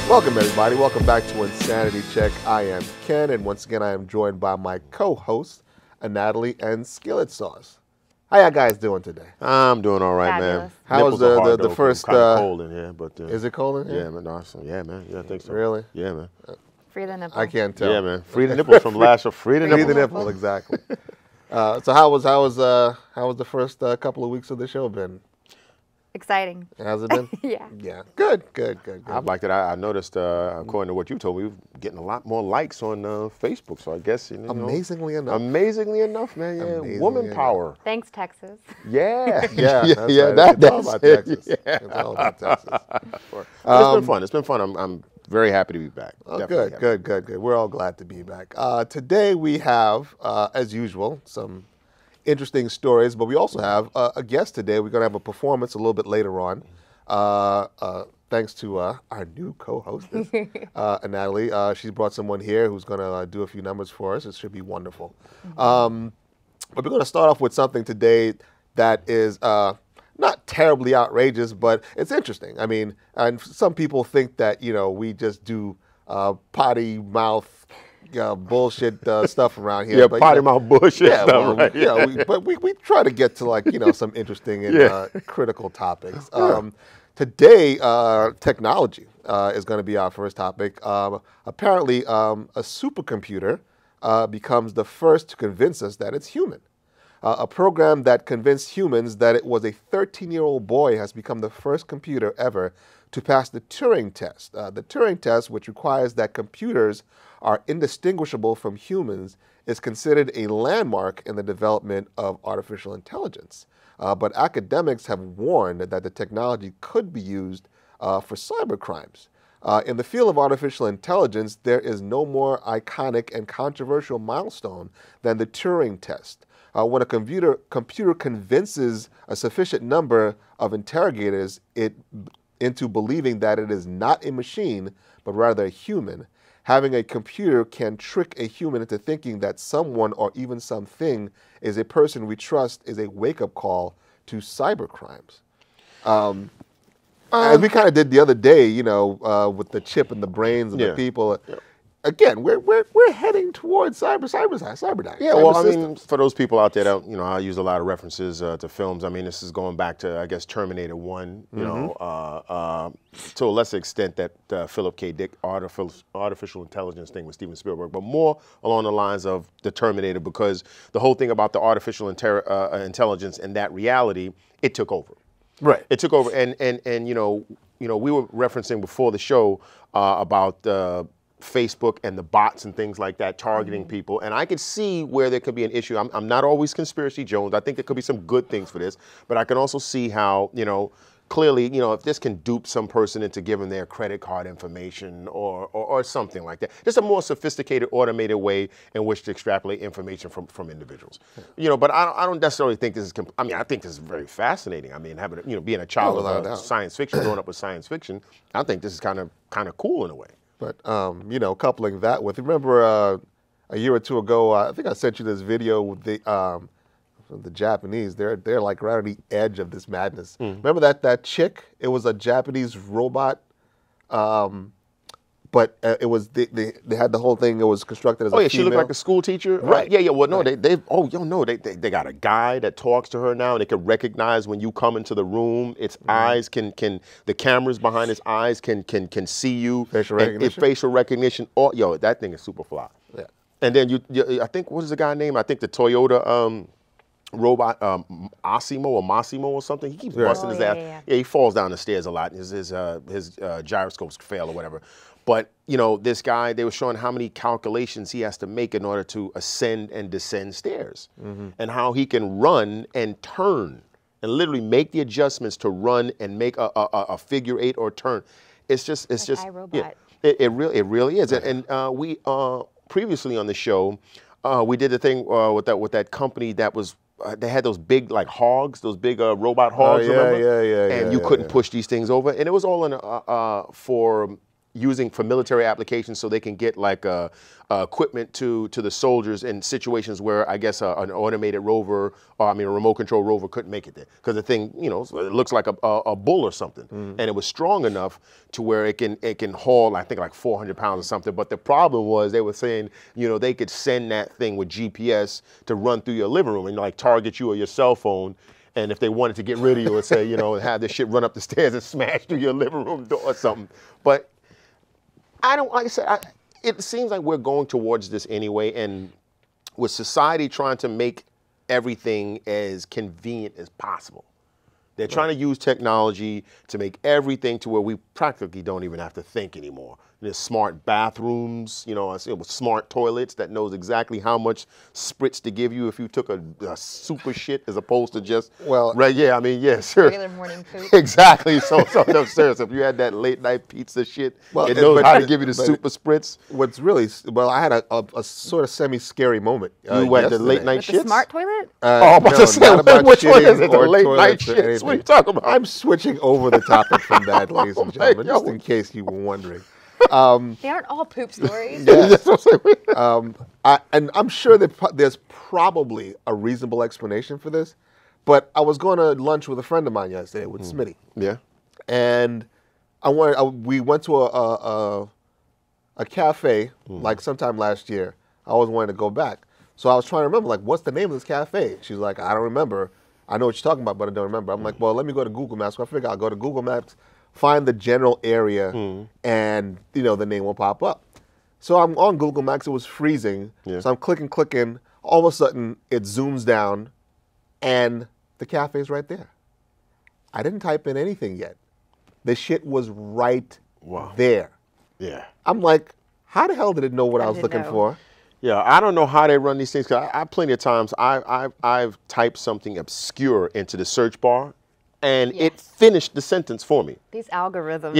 Welcome, everybody. Welcome back to Insanity Check. I am Ken, and once again, I am joined by my co-hosts, Natalie and Skillet Sauce. How y'all guys doing today? I'm doing all right, Fabulous. man. How was the first? Kind of cold in here, but is it cold in here? Yeah, man. Awesome. Yeah, man. Yeah, I think so. Really? Yeah, man. Free the nipple. I can't tell. Yeah, man. Free the nipples from last year. Free the Free nipples. the nipple, exactly. So how was the first couple of weeks of the show been? Exciting. Has it been? Yeah. Yeah. Good. I liked it. I noticed, according to what you told me, we were getting a lot more likes on Facebook. So I guess Amazingly enough. Amazingly enough, man. Yeah. Amazingly Woman enough. power. Thanks, Texas. Yeah. Yeah, that's yeah. right. It's all That's about it. Texas. Yeah. It's all about Texas. It's been fun. It's been fun. I'm very happy to be back. Oh, Definitely happy. good. We're all glad to be back. Today we have, as usual, some interesting stories, but we also have a guest today. We're going to have a performance a little bit later on, thanks to our new co-hostess, Natalie. She's brought someone here who's going to do a few numbers for us. It should be wonderful. But we're going to start off with something today that is not terribly outrageous, but it's interesting. I mean, and some people think that, we just do potty mouth bullshit stuff around here. Yeah, but, potty mouth bullshit yeah, stuff, right? but we try to get to some interesting and critical topics. Today, technology is going to be our first topic. Apparently, a supercomputer becomes the first to convince us that it's human. A program that convinced humans that it was a 13-year-old boy has become the first computer ever to pass the Turing test. The Turing test, which requires that computers are indistinguishable from humans, is considered a landmark in the development of artificial intelligence. But academics have warned that the technology could be used for cyber crimes. In the field of artificial intelligence, there is no more iconic and controversial milestone than the Turing test. When a computer convinces a sufficient number of interrogators into believing that it is not a machine, but rather a human, having a computer can trick a human into thinking that someone or even something is a person we trust is a wake-up call to cyber crimes. As we kind of did the other day, with the chip in the brains of the people. Again, we're heading towards cyberdyne. Yeah, well, I mean, for those people out there that, I use a lot of references to films. I mean, this is going back to, I guess, Terminator 1, to a lesser extent that Philip K. Dick artificial intelligence thing with Steven Spielberg, but more along the lines of the Terminator, because the whole thing about the artificial intelligence and that reality, it took over. Right. It took over, and we were referencing before the show about Facebook and the bots and things like that targeting people, and I could see where there could be an issue. I'm not always conspiracy Jones. I think there could be some good things for this, but I can also see how, clearly, if this can dupe some person into giving their credit card information or something like that. Just a more sophisticated, automated way in which to extrapolate information from individuals. But I don't necessarily think this is, I think this is very fascinating. I mean, having, being a child of science fiction, growing up with science fiction, I think this is kind of cool in a way. But, coupling that with, remember a year or two ago, I think I sent you this video with the Japanese. They're like right on the edge of this madness. Remember that chick? It was a Japanese robot, but it was they had the whole thing. It was constructed as a female. She looked like a school teacher, right? Yeah. Well, no, they got a guy that talks to her now. And they can recognize when you come into the room. Its eyes can the cameras behind its eyes can see you. Facial recognition. Facial recognition. Oh, that thing is super fly. Yeah. And then I think, what is the guy name? I think the Toyota robot, Asimo or Massimo or something. He keeps busting his ass. Yeah, he falls down the stairs a lot. His gyroscopes fail or whatever. But, this guy, they were showing how many calculations he has to make in order to ascend and descend stairs, and how he can run and turn and literally make the adjustments to run and make a figure eight or turn. It's just iRobot. It really is. And we previously on the show, we did the thing with that company that was. They had those big hogs, those big robot hogs. Yeah, remember? yeah. And you couldn't push these things over, and it was all in for using for military applications so they can get like equipment to the soldiers in situations where I guess an automated rover, or I mean a remote control rover couldn't make it there because the thing, you know, it looks like a bull or something, and it was strong enough to where it can haul, I think, like 400 pounds or something. But the problem was they were saying, you know, they could send that thing with GPS to run through your living room and like target you or your cell phone. And if they wanted to get rid of you, or say, you know, have this shit run up the stairs and smash through your living room door or something. But I don't, like I said, it seems like we're going towards this anyway. And with society trying to make everything as convenient as possible, they're trying to use technology to make everything to where we practically don't even have to think anymore. There's smart bathrooms, you know, with smart toilets that knows exactly how much spritz to give you if you took a super shit as opposed to just, yeah, I mean, yeah, sure. Regular morning poop. Exactly. So no, serious. If you had that late night pizza shit, it knows how to give you the super spritz. What's really, I had a sort of semi-scary moment. You went the late night With shits? the smart toilet? Not about which one is it? The late night shits. shits? What are you talking about? I'm switching over the topic from that, ladies and gentlemen, just in case you were wondering. They aren't all poop stories. And I'm sure that there's probably a reasonable explanation for this, but I was going to lunch with a friend of mine yesterday with Smitty. Yeah. And we went to a cafe like sometime last year. I always wanted to go back. So I was trying to remember, like, what's the name of this cafe? She's like, I don't remember. I know what you're talking about, but I don't remember. I'm like, well, let me go to Google Maps. So I figure I'll go to Google Maps, find the general area, and, you know, the name will pop up. So I'm on Google Maps. It was freezing. Yeah. So I'm clicking. All of a sudden, it zooms down, and the cafe's right there. I didn't type in anything yet. The shit was right there. Yeah. I'm like, how the hell did it know what I was looking for? Yeah, I don't know how they run these things. Cause I plenty of times I've typed something obscure into the search bar, and it finished the sentence for me. These algorithms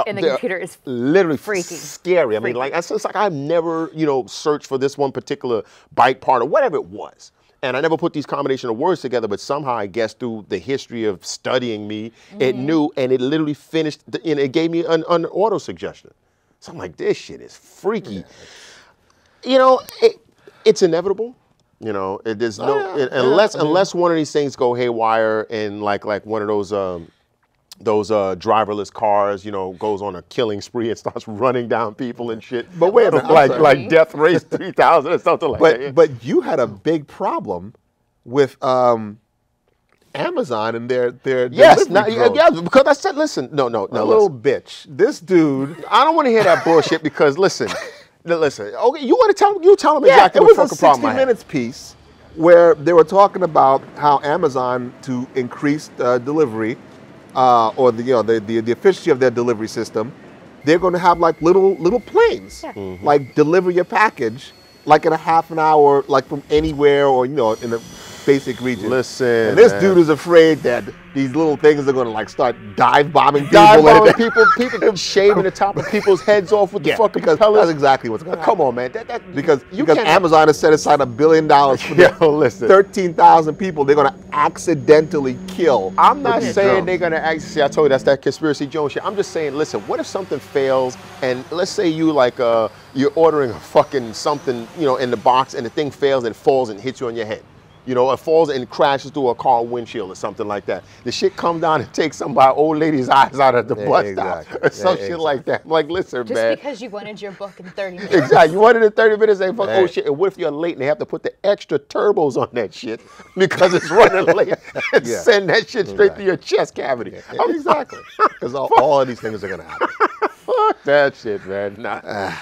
in the computer is literally freaky. Scary. I mean, like it's like I've never, you know, searched for this one particular bike part or whatever it was. And I never put these combination of words together, but somehow I guess through the history of studying me, it knew, and it literally finished, and it gave me an auto suggestion. So I'm like, this shit is freaky. Yeah. You know, it's inevitable. You know, there's unless one of these things go haywire and like one of those driverless cars, you know, goes on a killing spree and starts running down people and shit. But wait a minute, like Death Race 3000 or something like that. But you had a big problem with Amazon and their because I said, listen, no, little bitch. This dude, I don't want to hear that bullshit because listen. Listen, okay, you want to tell me exactly what fucking problem I had. It was a 60 Minutes piece where they were talking about how Amazon, to increase delivery or the efficiency of their delivery system, they're going to have like little planes, like deliver your package like in a half an hour, like from anywhere, or you know, in a basic region. Listen, and this dude is afraid that these little things are going to like start dive bombing people. People shaving the top of people's heads off with the fucking propellers. That's exactly what's going to happen. Come on, man. Because Amazon has set aside $1 billion for 13,000 people they're going to accidentally kill. I'm not saying they're going to actually. I told you that's that conspiracy Jones shit. I'm just saying, listen, what if something fails and let's say you like you're ordering a fucking something, you know, in the box and the thing fails and falls and hits you on your head. You know, it falls and crashes through a car windshield or something like that. The shit comes down and takes some old lady's eyes out of the bus stop or some shit like that. I'm like, listen, man. Just because you wanted your book in 30 minutes. Exactly. You wanted it in 30 minutes. They fuck, oh shit. And what if you're late and they have to put the extra turbos on that shit because it's running late and send that shit straight through your chest cavity? Exactly. Because all of these things are going to happen. Fuck that shit, man. Nah.